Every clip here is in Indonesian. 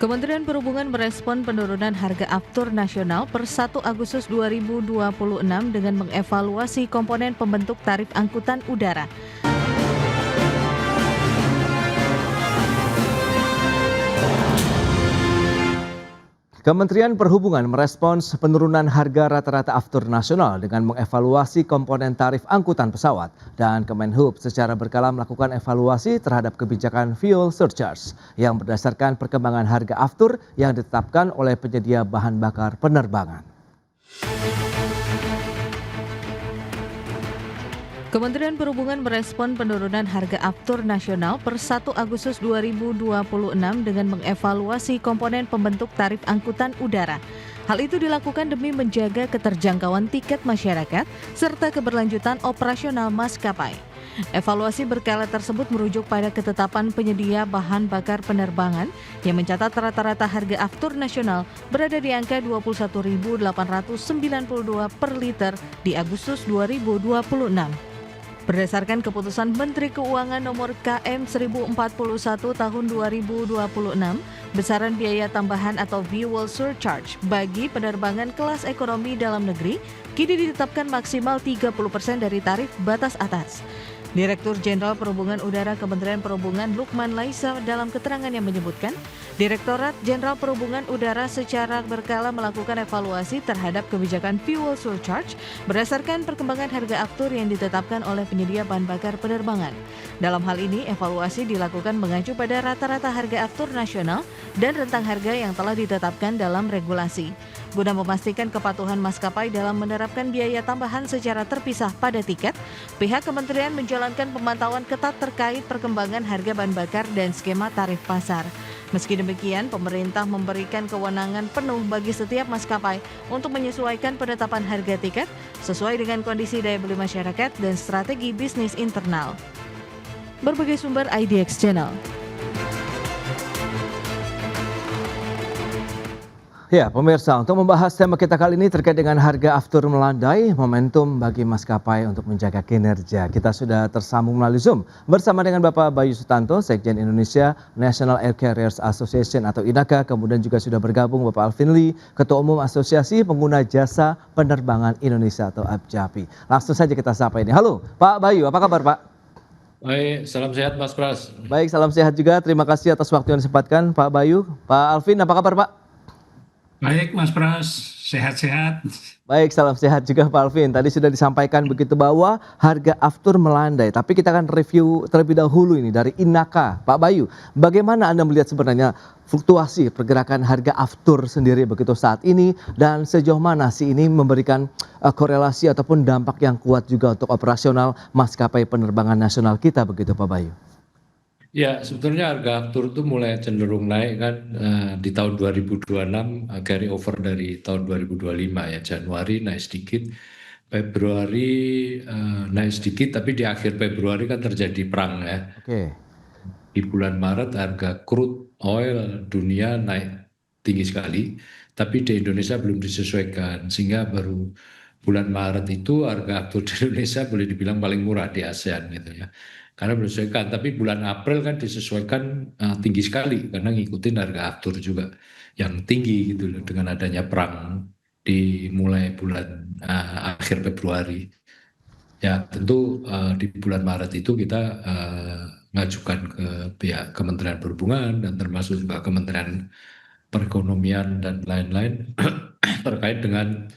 Kementerian Perhubungan merespon penurunan harga aftur nasional per 1 Agustus 2026 dengan mengevaluasi komponen pembentuk tarif angkutan udara. Kementerian Perhubungan merespons penurunan harga rata-rata aftur nasional dengan mengevaluasi komponen tarif angkutan pesawat, dan Kemenhub secara berkala melakukan evaluasi terhadap kebijakan fuel surcharge yang berdasarkan perkembangan harga aftur yang ditetapkan oleh penyedia bahan bakar penerbangan. Kementerian Perhubungan merespon penurunan harga aftur nasional per 1 Agustus 2026 dengan mengevaluasi komponen pembentuk tarif angkutan udara. Hal itu dilakukan demi menjaga keterjangkauan tiket masyarakat serta keberlanjutan operasional maskapai. Evaluasi berkala tersebut merujuk pada ketetapan penyedia bahan bakar penerbangan yang mencatat rata-rata harga aftur nasional berada di angka Rp21.892 per liter di Agustus 2026. Berdasarkan keputusan Menteri Keuangan nomor KM 1041 tahun 2026, besaran biaya tambahan atau fuel surcharge bagi penerbangan kelas ekonomi dalam negeri kini ditetapkan maksimal 30% dari tarif batas atas. Direktur Jenderal Perhubungan Udara Kementerian Perhubungan Lukman Laisa dalam keterangannya menyebutkan, Direktorat Jenderal Perhubungan Udara secara berkala melakukan evaluasi terhadap kebijakan fuel surcharge berdasarkan perkembangan harga aftur yang ditetapkan oleh penyedia bahan bakar penerbangan. Dalam hal ini, evaluasi dilakukan mengacu pada rata-rata harga aftur nasional dan rentang harga yang telah ditetapkan dalam regulasi. Guna memastikan kepatuhan maskapai dalam menerapkan biaya tambahan secara terpisah pada tiket, pihak kementerian menjalankan pemantauan ketat terkait perkembangan harga bahan bakar dan skema tarif pasar. Meski demikian, pemerintah memberikan kewenangan penuh bagi setiap maskapai untuk menyesuaikan penetapan harga tiket sesuai dengan kondisi daya beli masyarakat dan strategi bisnis internal. Berbagai sumber IDX Channel. Ya, pemirsa, untuk membahas tema kita kali ini terkait dengan harga aftur melandai, momentum bagi maskapai untuk menjaga kinerja. Kita sudah tersambung melalui Zoom bersama dengan Bapak Bayu Sutanto, Sekjen Indonesia National Air Carriers Association atau INACA. Kemudian juga sudah bergabung Bapak Alvin Lee, Ketua Umum Asosiasi Pengguna Jasa Penerbangan Indonesia atau APJAPI. Langsung saja kita sapa ini. Halo, Pak Bayu, apa kabar Pak? Baik, salam sehat Mas Pras. Baik, salam sehat juga. Terima kasih atas waktu yang disempatkan Pak Bayu. Pak Alvin, apa kabar Pak? Baik Mas Pras, sehat-sehat. Baik, salam sehat juga Pak Alvin. Tadi sudah disampaikan begitu bahwa harga aftur melandai. Tapi kita akan review terlebih dahulu ini dari INACA. Pak Bayu, bagaimana Anda melihat sebenarnya fluktuasi pergerakan harga aftur sendiri begitu saat ini, dan sejauh mana sih ini memberikan korelasi ataupun dampak yang kuat juga untuk operasional maskapai penerbangan nasional kita begitu Pak Bayu? Ya, sebetulnya harga aftur itu mulai cenderung naik kan di tahun 2026, carry over dari tahun 2025 ya. Januari naik sedikit, Februari naik sedikit, tapi di akhir Februari kan terjadi perang ya. Oke. Di bulan Maret harga crude oil dunia naik tinggi sekali, tapi di Indonesia belum disesuaikan, sehingga baru bulan Maret itu harga aftur di Indonesia boleh dibilang paling murah di ASEAN gitu ya. Karena belum disesuaikan, tapi bulan April kan disesuaikan tinggi sekali karena ngikutin harga aftur juga yang tinggi gitu loh, dengan adanya perang di mulai bulan akhir Februari. Ya tentu di bulan Maret itu kita ngajukan ke pihak Kementerian Perhubungan dan termasuk juga Kementerian Perekonomian dan lain-lain terkait dengan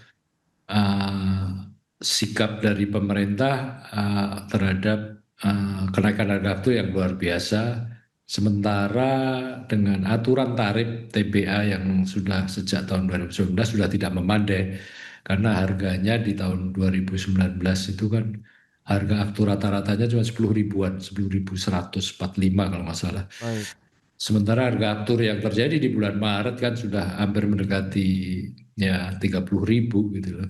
sikap dari pemerintah terhadap kenaikan harga aftur yang luar biasa, sementara dengan aturan tarif TBA yang sudah sejak tahun 2019 sudah tidak memandai, karena harganya di tahun 2019 itu kan harga aftur rata-ratanya cuma 10 ribuan, 10.145 kalau nggak salah. Baik. Sementara harga aftur yang terjadi di bulan Maret kan sudah hampir mendekati ya 30.000 gitu loh,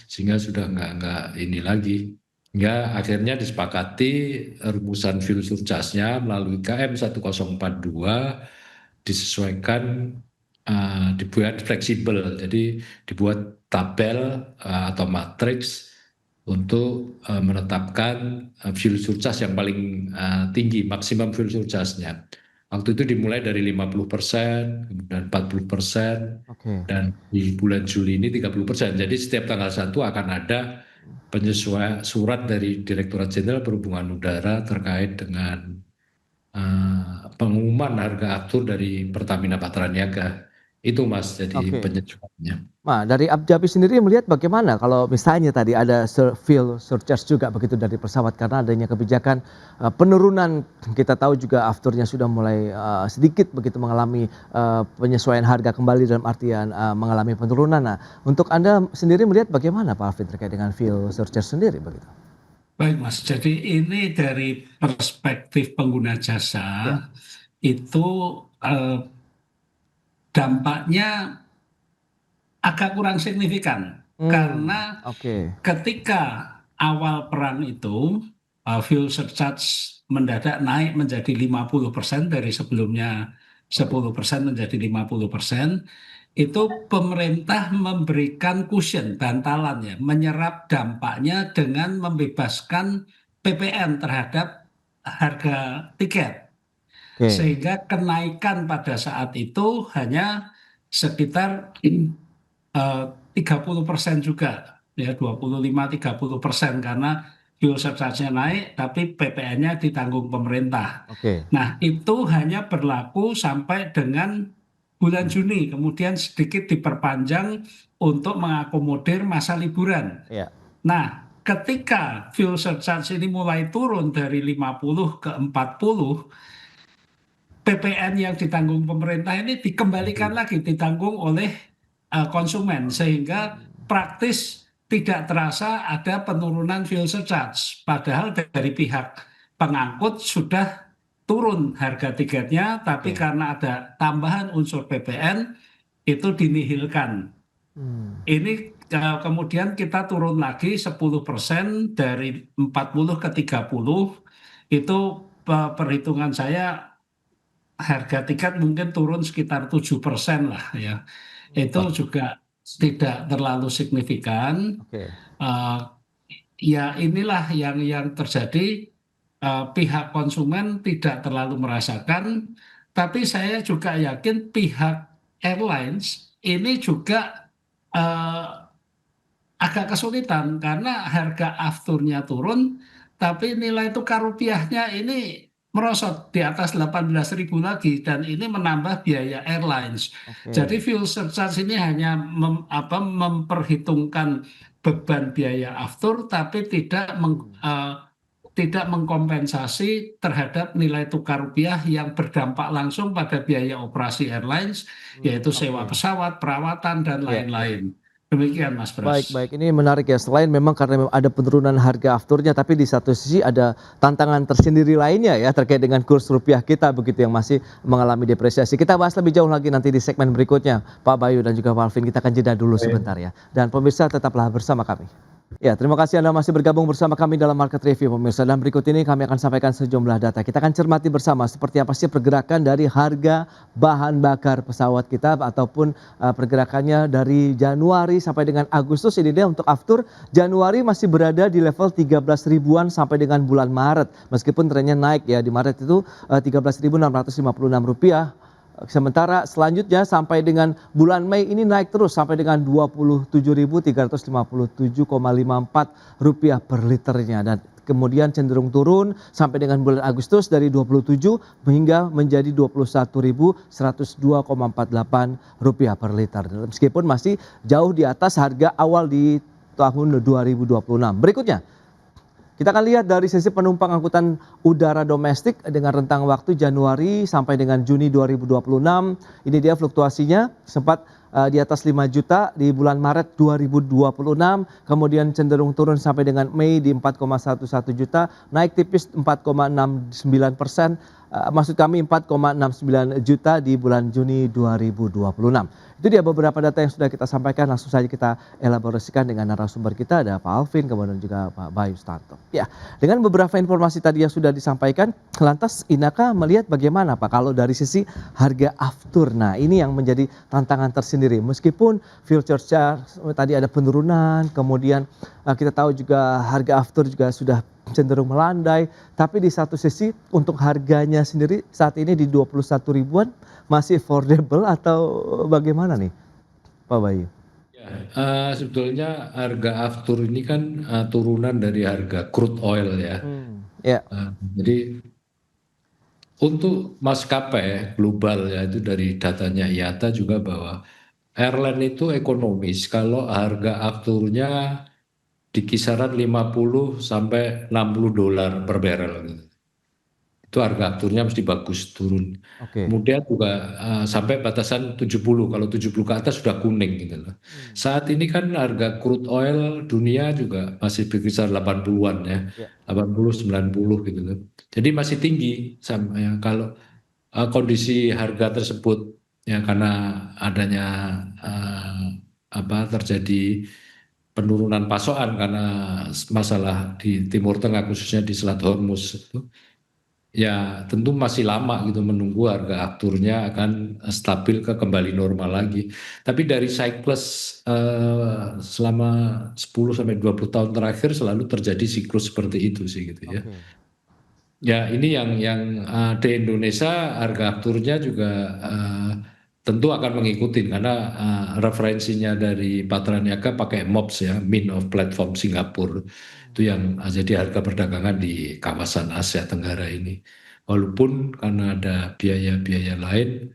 sehingga sudah nggak ini lagi. Hingga akhirnya disepakati rumusan fuel surcharge-nya melalui KM 1042 disesuaikan, dibuat fleksibel, jadi dibuat tabel atau matriks untuk menetapkan fuel surcharge yang paling tinggi, maksimum fuel surcharge-nya. Waktu itu dimulai dari 50%, kemudian 40%, Oke. dan di bulan Juli ini 30%. Jadi setiap tanggal 1 akan ada penyesuaian surat dari Direktorat Jenderal Perhubungan Udara terkait dengan pengumuman harga aftur dari Pertamina Patraniaga. Itu Mas, jadi Oke. penyesuaiannya. Nah, dari Apjapi sendiri melihat bagaimana kalau misalnya tadi ada fuel surcharge juga begitu dari pesawat karena adanya kebijakan penurunan, kita tahu juga afturnya sudah mulai sedikit begitu mengalami penyesuaian harga kembali dalam artian mengalami penurunan. Nah, untuk Anda sendiri melihat bagaimana Pak Alvin terkait dengan fuel surcharge sendiri begitu? Baik Mas, jadi ini dari perspektif pengguna jasa Ya. itu dampaknya agak kurang signifikan karena Oke. ketika awal perang itu fuel surcharge mendadak naik menjadi 50% dari sebelumnya 10% menjadi 50%, itu pemerintah memberikan cushion, bantalan ya, menyerap dampaknya dengan membebaskan PPN terhadap harga tiket. Oke. Sehingga kenaikan pada saat itu hanya sekitar 30% juga, ya 25-30%, karena fuel surcharge-nya naik tapi PPN-nya ditanggung pemerintah. Oke. Nah, itu hanya berlaku sampai dengan bulan Juni, kemudian sedikit diperpanjang untuk mengakomodir masa liburan. Ya. Nah, ketika fuel surcharge ini mulai turun dari 50 ke 40, PPN yang ditanggung pemerintah ini dikembalikan lagi, ditanggung oleh konsumen, sehingga praktis tidak terasa ada penurunan fuel surcharge. Padahal dari pihak pengangkut sudah turun harga tiketnya, tapi Oke. karena ada tambahan unsur PPN, itu dinihilkan. Ini kemudian kita turun lagi 10% dari 40 ke 30, itu perhitungan saya harga tiket mungkin turun sekitar 7% lah ya. Itu juga tidak terlalu signifikan. Oke. Ya inilah yang terjadi. Pihak konsumen tidak terlalu merasakan, tapi saya juga yakin pihak airlines ini juga agak kesulitan karena harga afturnya turun, tapi nilai tukar rupiahnya ini merosot di atas 18.000 lagi, dan ini menambah biaya airlines. Oke. Jadi fuel surcharge ini hanya memperhitungkan beban biaya aftur, tapi tidak mengkompensasi terhadap nilai tukar rupiah yang berdampak langsung pada biaya operasi airlines, yaitu sewa Oke. pesawat, perawatan, dan Ya, ya. lain-lain. Demikian Mas Baik, Bras. baik. Ini menarik ya. Selain memang karena ada penurunan harga afturnya, tapi di satu sisi ada tantangan tersendiri lainnya ya terkait dengan kurs rupiah kita begitu yang masih mengalami depresiasi. Kita bahas lebih jauh lagi nanti di segmen berikutnya, Pak Bayu dan juga Pak Alvin. Kita akan jeda dulu sebentar ya. Dan pemirsa tetaplah bersama kami. Ya, terima kasih Anda masih bergabung bersama kami dalam Market Review pemirsa. Dan berikut ini kami akan sampaikan sejumlah data. Kita akan cermati bersama seperti apa sih pergerakan dari harga bahan bakar pesawat kita ataupun pergerakannya dari Januari sampai dengan Agustus. Ini dia untuk aftur. Januari masih berada di level 13 ribuan sampai dengan bulan Maret. Meskipun trennya naik ya, di Maret itu 13.656 rupiah. Sementara selanjutnya sampai dengan bulan Mei ini naik terus sampai dengan 27.357,54 rupiah per liternya, dan kemudian cenderung turun sampai dengan bulan Agustus dari 27 hingga menjadi 21.102,48 rupiah per liter. Meskipun masih jauh di atas harga awal di tahun 2026. Berikutnya kita akan lihat dari sisi penumpang angkutan udara domestik dengan rentang waktu Januari sampai dengan Juni 2026. Ini dia fluktuasinya sempat di atas 5 juta di bulan Maret 2026, kemudian cenderung turun sampai dengan Mei di 4,11 juta, naik tipis 4,69%, maksud kami 4,69 juta di bulan Juni 2026. Itu dia beberapa data yang sudah kita sampaikan, langsung saja kita elaborasikan dengan narasumber kita, ada Pak Alvin, kemudian juga Pak Bayu Sutanto. Ya, dengan beberapa informasi tadi yang sudah disampaikan, lantas Inaka melihat bagaimana Pak kalau dari sisi harga aftur. Nah, ini yang menjadi tantangan tersendiri. Meskipun fuel surcharge tadi ada penurunan, kemudian kita tahu juga harga aftur juga sudah cenderung melandai, tapi di satu sisi untuk harganya sendiri saat ini di 21 ribuan masih affordable atau bagaimana nih Pak Bayu? Ya, sebetulnya harga aftur ini kan turunan dari harga crude oil ya. Ya, Jadi untuk maskapai global ya itu dari datanya IATA juga bahwa airline itu ekonomis kalau harga afturnya di kisaran 50 sampai 60 dolar per barrel gitu. Itu harga afturnya mesti bagus turun. oke. Kemudian juga sampai batasan 70, kalau 70 ke atas sudah kuning gitu loh. Saat ini kan harga crude oil dunia juga masih berkisar 80-an ya, Ya, 80 90 gitu loh. Jadi masih tinggi sama ya kalau kondisi harga tersebut ya karena adanya terjadi penurunan pasokan karena masalah di Timur Tengah khususnya di Selat Hormuz itu ya tentu masih lama gitu menunggu harga afturnya akan stabil ke kembali normal lagi. Tapi dari siklus selama 10 sampai 20 tahun terakhir selalu terjadi siklus seperti itu sih gitu ya. oke. Ya ini yang di Indonesia harga afturnya juga tentu akan mengikuti karena referensinya dari Patra Niaga pakai MOPS ya, Mean of Platform Singapura. Itu yang jadi harga perdagangan di kawasan Asia Tenggara ini. Walaupun karena ada biaya-biaya lain,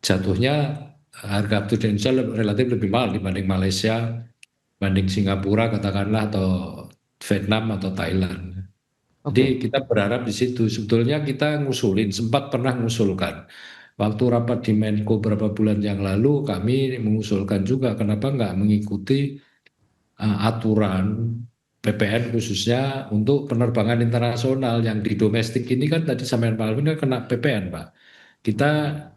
jatuhnya harga aftur di Indonesia relatif lebih mahal dibanding Malaysia, dibanding Singapura katakanlah atau Vietnam atau Thailand. Jadi Oke. kita berharap di situ. Sebetulnya kita ngusulin, sempat pernah ngusulkan. Waktu rapat di Menko beberapa bulan yang lalu, kami mengusulkan juga kenapa nggak mengikuti aturan PPN khususnya untuk penerbangan internasional yang di domestik ini kan tadi sampean Pak Alvin kan kena PPN Pak. Kita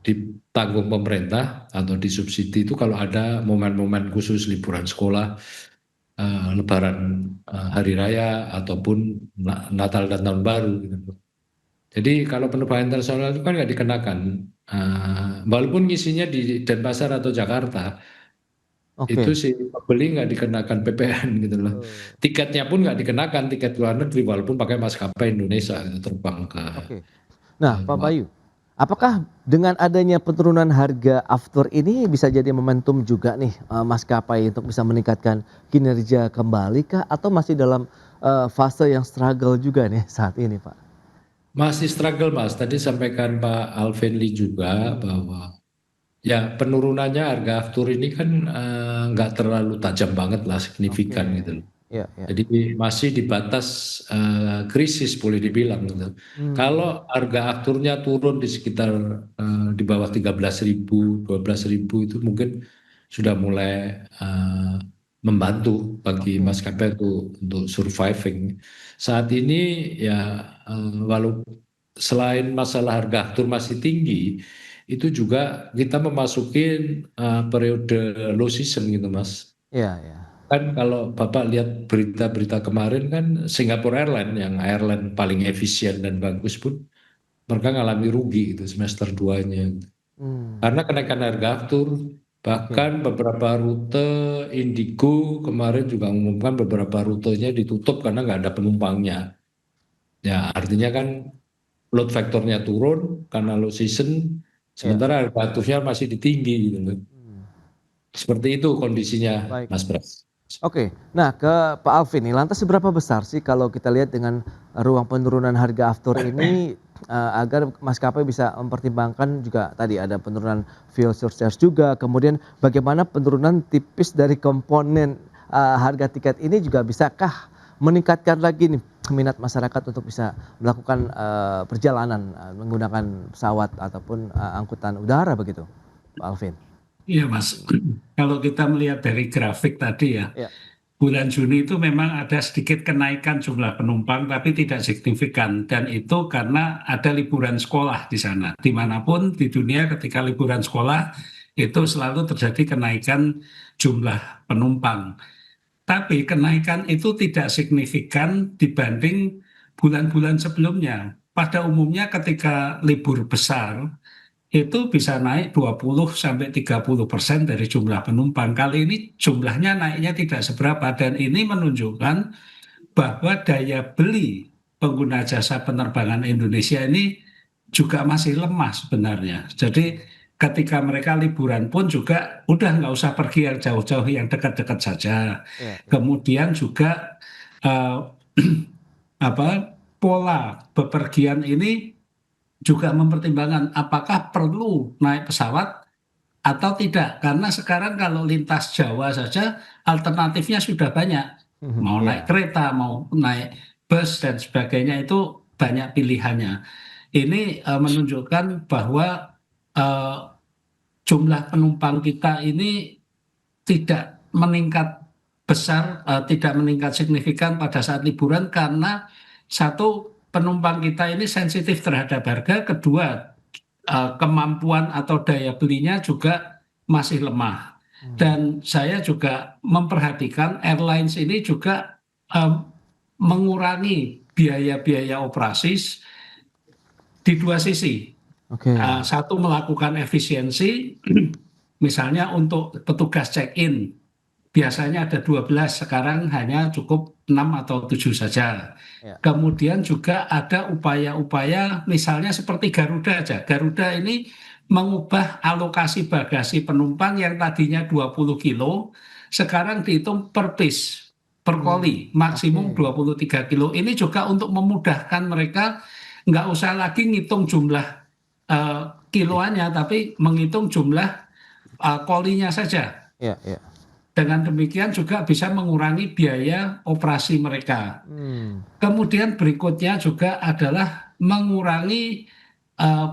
ditanggung pemerintah atau disubsidi itu kalau ada momen-momen khusus liburan sekolah, Lebaran, Hari Raya ataupun Natal dan Tahun Baru gitu. Jadi kalau penerbangan internasional itu kan nggak dikenakan, walaupun ngisinya di Denpasar atau Jakarta, itu Oke. si pembeli nggak dikenakan PPN gitu loh. Betul. Tiketnya pun nggak dikenakan tiket luar negeri walaupun pakai maskapai Indonesia gitu, terbang ke Oke. Nah, Pak luar. Bayu, apakah dengan adanya penurunan harga aftur ini bisa jadi momentum juga nih maskapai untuk bisa meningkatkan kinerja kembali kah atau masih dalam fase yang struggle juga nih saat ini, Pak? Masih struggle Mas. Tadi sampaikan Pak Alvin Lee juga bahwa ya penurunannya harga aftur ini kan nggak terlalu tajam banget lah, Oke. signifikan gitu loh. Ya, ya. Jadi masih di batas krisis boleh dibilang gitu. Hmm, Kalau harga afturnya turun di sekitar di bawah 13.000, 12.000 itu mungkin sudah mulai membantu bagi oke. maskapai untuk surviving. Saat ini ya walau selain masalah harga aftur masih tinggi, itu juga kita memasuki periode low season gitu Mas. Ya, ya. Kan kalau Bapak lihat berita-berita kemarin kan Singapore Airlines yang airline paling efisien dan bagus pun mereka ngalami rugi itu semester 2-nya. Hmm, Karena kenaikan harga aftur, oke. bahkan beberapa rute Indigo kemarin juga mengumumkan beberapa rutenya ditutup karena nggak ada penumpangnya. Ya artinya kan load factornya turun karena low season, Ya. sementara harga afturnya masih tinggi gitu loh. Hmm, Seperti itu kondisinya baik. Mas Pras. Oke, nah ke Pak Alvin nih, lantas seberapa besar sih kalau kita lihat dengan ruang penurunan harga aftur ini agar maskapai bisa mempertimbangkan juga tadi ada penurunan fuel surcharge juga, kemudian bagaimana penurunan tipis dari komponen harga tiket ini juga bisakah meningkatkan lagi nih minat masyarakat untuk bisa melakukan perjalanan menggunakan pesawat ataupun angkutan udara begitu, Pak Alvin? Iya Mas, kalau kita melihat dari grafik tadi ya, Ya, bulan Juni itu memang ada sedikit kenaikan jumlah penumpang, tapi tidak signifikan. Dan itu karena ada liburan sekolah di sana. Dimanapun di dunia ketika liburan sekolah, itu selalu terjadi kenaikan jumlah penumpang. Tapi kenaikan itu tidak signifikan dibanding bulan-bulan sebelumnya. Pada umumnya ketika libur besar, itu bisa naik 20-30% dari jumlah penumpang. Kali ini jumlahnya naiknya tidak seberapa dan ini menunjukkan bahwa daya beli pengguna jasa penerbangan Indonesia ini juga masih lemah sebenarnya. Jadi ketika mereka liburan pun juga udah nggak usah pergi yang jauh-jauh, yang dekat-dekat saja. Ya, ya. Kemudian juga eh, pola bepergian ini juga mempertimbangkan apakah perlu naik pesawat atau tidak. Karena sekarang kalau lintas Jawa saja alternatifnya sudah banyak. Mau naik Ya, kereta, mau naik bus dan sebagainya itu banyak pilihannya. Ini menunjukkan bahwa eh, jumlah penumpang kita ini tidak meningkat besar, tidak meningkat signifikan pada saat liburan karena satu, penumpang kita ini sensitif terhadap harga, kedua, kemampuan atau daya belinya juga masih lemah. Dan saya juga memperhatikan airlines ini juga mengurangi biaya-biaya operasi di dua sisi. oke. Satu, melakukan efisiensi, misalnya untuk petugas check-in, biasanya ada 12, sekarang hanya cukup 6 atau 7 saja. Ya. Kemudian juga ada upaya-upaya misalnya seperti Garuda aja. Garuda ini mengubah alokasi bagasi penumpang yang tadinya 20 kilo, sekarang dihitung per piece, per koli, maksimum Oke. 23 kilo. Ini juga untuk memudahkan mereka, nggak usah lagi ngitung jumlah kiloannya, tapi menghitung jumlah kolinya saja. Ya, ya. Dengan demikian juga bisa mengurangi biaya operasi mereka. Hmm. Kemudian berikutnya juga adalah mengurangi eh,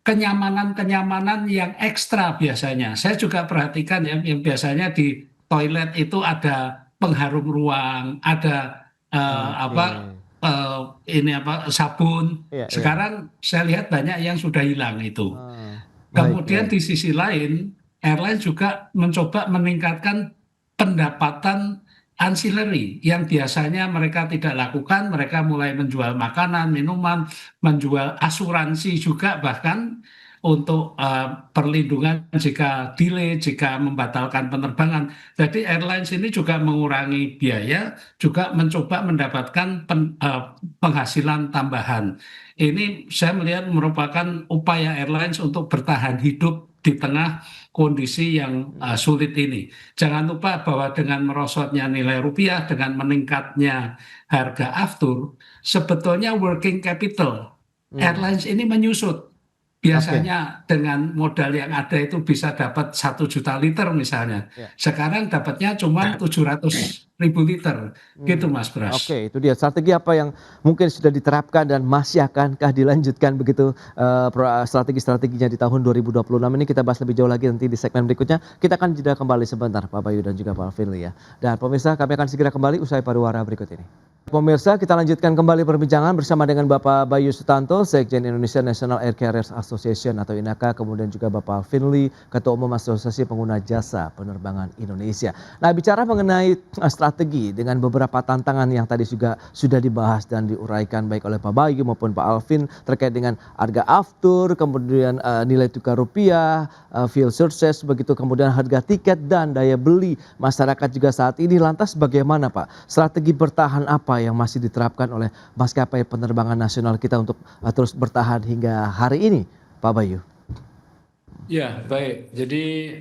kenyamanan-kenyamanan yang ekstra biasanya. Saya juga perhatikan ya, yang biasanya di toilet itu ada pengharum ruang, ada Oke. ini apa sabun. Iya, iya. Sekarang saya lihat banyak yang sudah hilang itu. Baik, Kemudian baik. di sisi lain, airline juga mencoba meningkatkan pendapatan ancillary yang biasanya mereka tidak lakukan. Mereka mulai menjual makanan, minuman, menjual asuransi juga bahkan untuk perlindungan jika delay, jika membatalkan penerbangan. Jadi airlines ini juga mengurangi biaya, juga mencoba mendapatkan penghasilan tambahan. Ini saya melihat merupakan upaya airlines untuk bertahan hidup di tengah kondisi yang sulit ini. Jangan lupa bahwa dengan merosotnya nilai rupiah, dengan meningkatnya harga aftur, sebetulnya working capital airlines ini menyusut. Oke. Biasanya dengan modal yang ada itu bisa dapat 1 juta liter misalnya. Ya. Sekarang dapatnya cuma 700.000 liter. Gitu Mas Bras. Oke, itu dia strategi apa yang mungkin sudah diterapkan dan masih akankah dilanjutkan begitu strategi-strateginya di tahun 2026 ini kita bahas lebih jauh lagi nanti di segmen berikutnya. Kita akan jeda kembali sebentar Pak Bayu dan juga Pak Firly ya. Dan pemirsa kami akan segera kembali usai pariwara berikut ini. Pemirsa kita lanjutkan kembali perbincangan bersama dengan Bapak Bayu Sutanto, Sekjen Indonesia National Air Carriers Association atau INACA, kemudian juga Bapak Firly, Ketua Umum Asosiasi Pengguna Jasa Penerbangan Indonesia. Nah bicara mengenai strategi dengan beberapa tantangan yang tadi juga sudah dibahas dan diuraikan baik oleh Pak Bayu maupun Pak Alvin terkait dengan harga aftur, kemudian nilai tukar rupiah, fuel surcharge, begitu kemudian harga tiket dan daya beli masyarakat juga saat ini. Lantas bagaimana Pak strategi bertahan apa yang masih diterapkan oleh maskapai penerbangan nasional kita untuk terus bertahan hingga hari ini Pak Bayu? Ya, baik. Jadi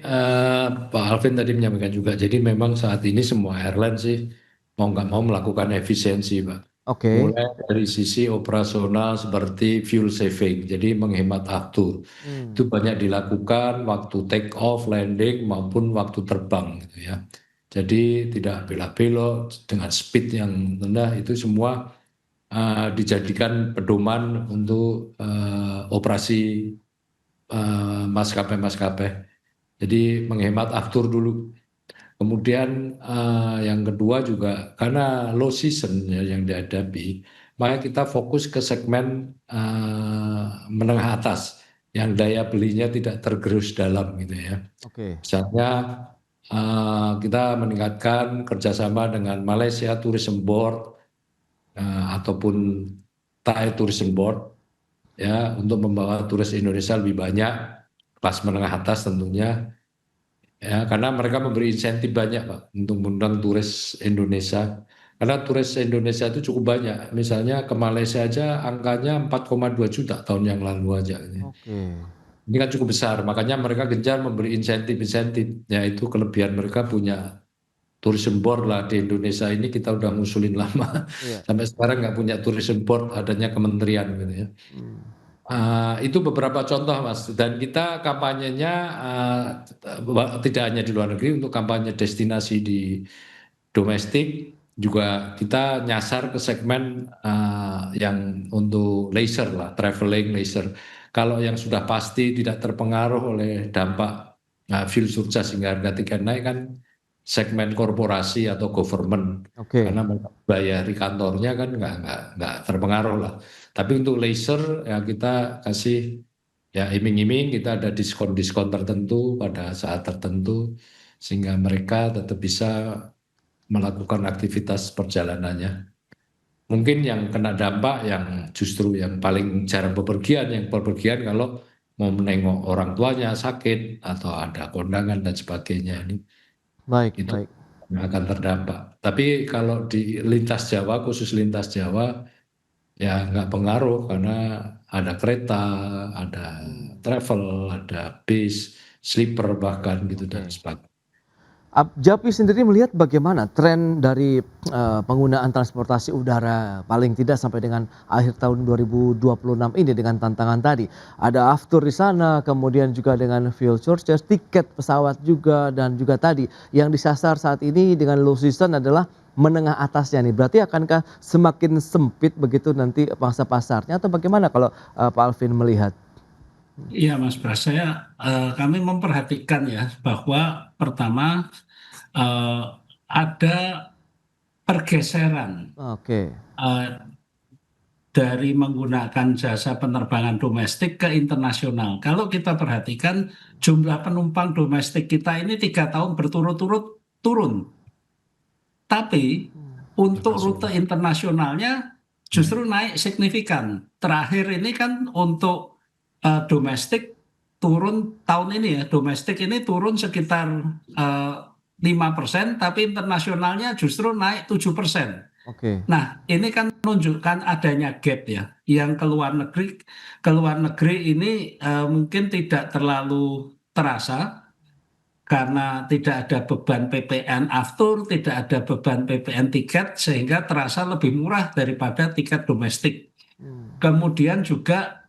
Pak Alvin tadi menyampaikan juga, jadi memang saat ini semua airline sih mau nggak mau melakukan efisiensi, Pak. Oke. Mulai dari sisi operasional seperti fuel saving, jadi menghemat aftur. Itu banyak dilakukan waktu take off, landing maupun waktu terbang, gitu ya. Jadi tidak belok-belok dengan speed yang rendah, itu semua dijadikan pedoman untuk operasi maskapai-maskapai. Jadi menghemat aftur dulu. Kemudian yang kedua juga karena low season ya, yang dihadapi, maka kita fokus ke segmen menengah atas yang daya belinya tidak tergerus dalam gitu ya. Oke. Misalnya kita meningkatkan kerjasama dengan Malaysia Tourism Board ataupun Thai Tourism Board ya untuk membawa turis Indonesia lebih banyak, kelas menengah atas tentunya, ya karena mereka memberi insentif banyak Pak untuk mengundang turis Indonesia. Karena turis Indonesia itu cukup banyak. Misalnya ke Malaysia aja angkanya 4,2 juta tahun yang lalu aja. Oke. Ini kan cukup besar, makanya mereka gencar memberi insentif-insentif. Yaitu kelebihan mereka punya tourism board lah di Indonesia ini kita udah ngusulin lama. Iya. Sampai sekarang nggak punya tourism board, adanya kementerian gitu ya. Hmm. Itu beberapa contoh Mas, dan kita kampanyenya tidak hanya di luar negeri, untuk kampanye destinasi di domestik juga kita nyasar ke segmen yang untuk leisure lah, traveling leisure. Kalau yang sudah pasti tidak terpengaruh oleh dampak fuel surcharge sehingga harga tiket naik kan segmen korporasi atau government, Oke. karena bayar di kantornya kan nggak terpengaruh lah. Tapi untuk leisure ya kita kasih ya iming-iming, kita ada diskon-diskon tertentu pada saat tertentu sehingga mereka tetap bisa melakukan aktivitas perjalanannya. Mungkin yang kena dampak yang justru yang paling jarang bepergian, yang bepergian kalau mau menengok orang tuanya sakit atau ada kondangan dan sebagainya, ini Baik, itu baik. yang akan terdampak. Tapi kalau di lintas Jawa, khusus lintas Jawa, ya nggak pengaruh karena ada kereta, ada travel, ada bis, sleeper bahkan gitu dan Oke. sebagainya. Japi sendiri melihat bagaimana tren dari penggunaan transportasi udara paling tidak sampai dengan akhir tahun 2026 ini dengan tantangan tadi. Ada aftur di sana, kemudian juga dengan fuel surcharge, tiket pesawat juga, dan juga tadi yang disasar saat ini dengan low season adalah menengah atasnya nih. Berarti akankah semakin sempit begitu nanti pangsa pasarnya atau bagaimana kalau Pak Alvin melihat? Iya Mas Pras, kami memperhatikan ya bahwa pertama ada pergeseran Oke. eh, dari menggunakan jasa penerbangan domestik ke internasional. Kalau kita perhatikan jumlah penumpang domestik kita ini 3 tahun berturut-turut turun, tapi untuk rute internasionalnya justru naik signifikan. Terakhir ini kan untuk domestik turun tahun ini ya, domestik ini turun sekitar 5%, tapi internasionalnya justru naik 7%. Oke. Nah, ini kan menunjukkan adanya gap ya, yang ke luar negeri ini mungkin tidak terlalu terasa karena tidak ada beban PPN aftur, tidak ada beban PPN tiket, sehingga terasa lebih murah daripada tiket domestik. Kemudian juga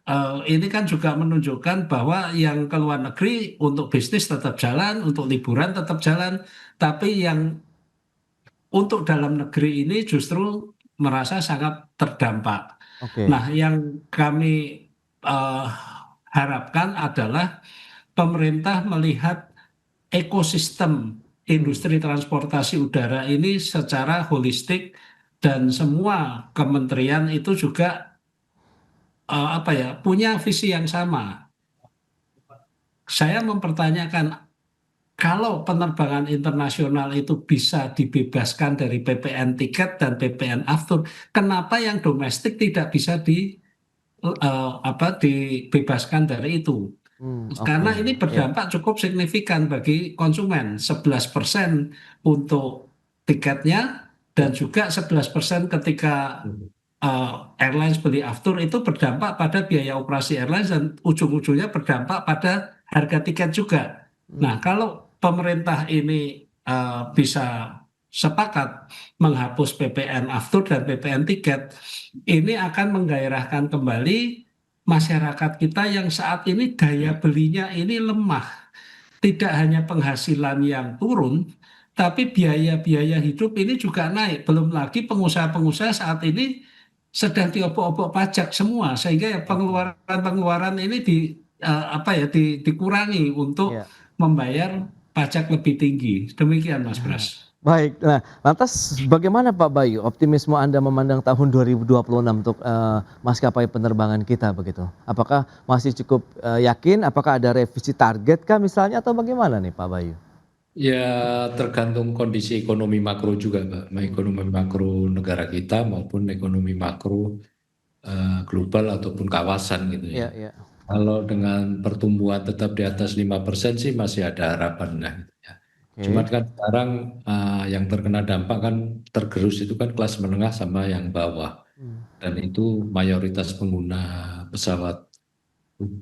ini kan juga menunjukkan bahwa yang ke luar negeri untuk bisnis tetap jalan, untuk liburan tetap jalan, tapi yang untuk dalam negeri ini justru merasa sangat terdampak. Oke. Nah, yang kami eh, harapkan adalah pemerintah melihat ekosistem industri transportasi udara ini secara holistik, dan semua kementerian itu juga punya visi yang sama. Saya mempertanyakan, kalau penerbangan internasional itu bisa dibebaskan dari PPN tiket dan PPN aftur, kenapa yang domestik tidak bisa dibebaskan dari itu? Oke. Karena ini Ya. berdampak cukup signifikan bagi konsumen, 11% untuk tiketnya, dan juga 11% ketika airlines beli aftur, itu berdampak pada biaya operasi airlines dan ujung-ujungnya berdampak pada harga tiket juga. Nah, kalau pemerintah ini bisa sepakat menghapus PPN aftur dan PPN tiket, ini akan menggairahkan kembali masyarakat kita yang saat ini daya belinya ini lemah. Tidak hanya penghasilan yang turun, tapi biaya-biaya hidup ini juga naik. Belum lagi pengusaha-pengusaha saat ini sedang diobok-obok pajak semua, sehingga ya pengeluaran-pengeluaran ini dikurangi untuk Ya. membayar pajak lebih tinggi. Demikian Mas Pras. Baik, nah lantas bagaimana Pak Bayu optimisme Anda memandang tahun 2026 untuk maskapai penerbangan kita begitu? Apakah masih cukup yakin? Apakah ada revisi target kah misalnya atau bagaimana nih Pak Bayu? Ya tergantung kondisi ekonomi makro juga Pak, ekonomi makro negara kita maupun ekonomi makro global ataupun kawasan gitu Iya, ya. iya. Kalau dengan pertumbuhan tetap di atas 5% sih masih ada harapan lah gitu ya. Oke. Cuman kan sekarang yang terkena dampak kan tergerus itu kan kelas menengah sama yang bawah. Dan itu mayoritas pengguna pesawat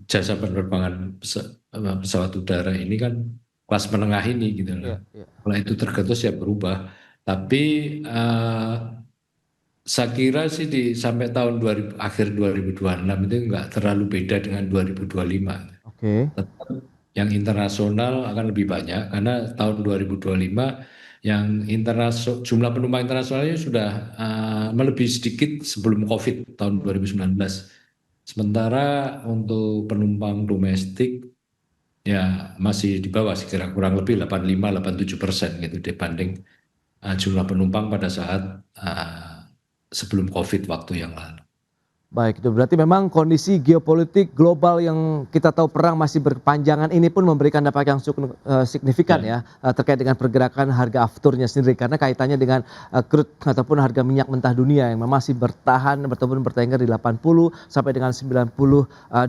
jasa penerbangan pesawat udara ini kan kelas menengah ini gitu Iya, loh. iya. Kalau itu tergerus ya berubah. Tapi saya kira sih sampai tahun akhir 2026 itu nggak terlalu beda dengan 2025. Oke. Tetap yang internasional akan lebih banyak karena tahun 2025 yang jumlah penumpang internasionalnya sudah melebihi sedikit sebelum COVID tahun 2019. Sementara untuk penumpang domestik ya masih di bawah sekira kurang lebih 85-87% gitu dibanding jumlah penumpang pada saat sebelum COVID waktu yang lalu. Baik, itu berarti memang kondisi geopolitik global yang kita tahu perang masih berkepanjangan ini pun memberikan dampak yang signifikan ya terkait dengan pergerakan harga afturnya sendiri karena kaitannya dengan crude ataupun harga minyak mentah dunia yang masih bertahan ataupun bertengger di 80 sampai dengan 90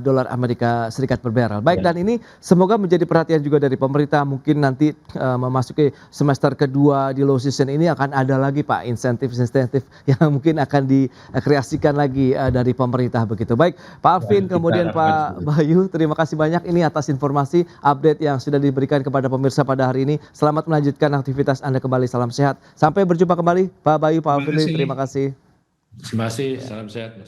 dolar Amerika Serikat per barrel. Baik, dan ini semoga menjadi perhatian juga dari pemerintah mungkin nanti memasuki semester kedua di low season ini akan ada lagi Pak insentif-insentif yang mungkin akan dikreasikan lagi dari pemerintah begitu. Baik, Pak Alvin, kemudian Pak Bayu, terima kasih banyak ini atas informasi update yang sudah diberikan kepada pemirsa pada hari ini. Selamat melanjutkan aktivitas Anda kembali, salam sehat. Sampai berjumpa kembali, Pak Bayu, Pak Alvin, terima kasih. Terima kasih, salam sehat.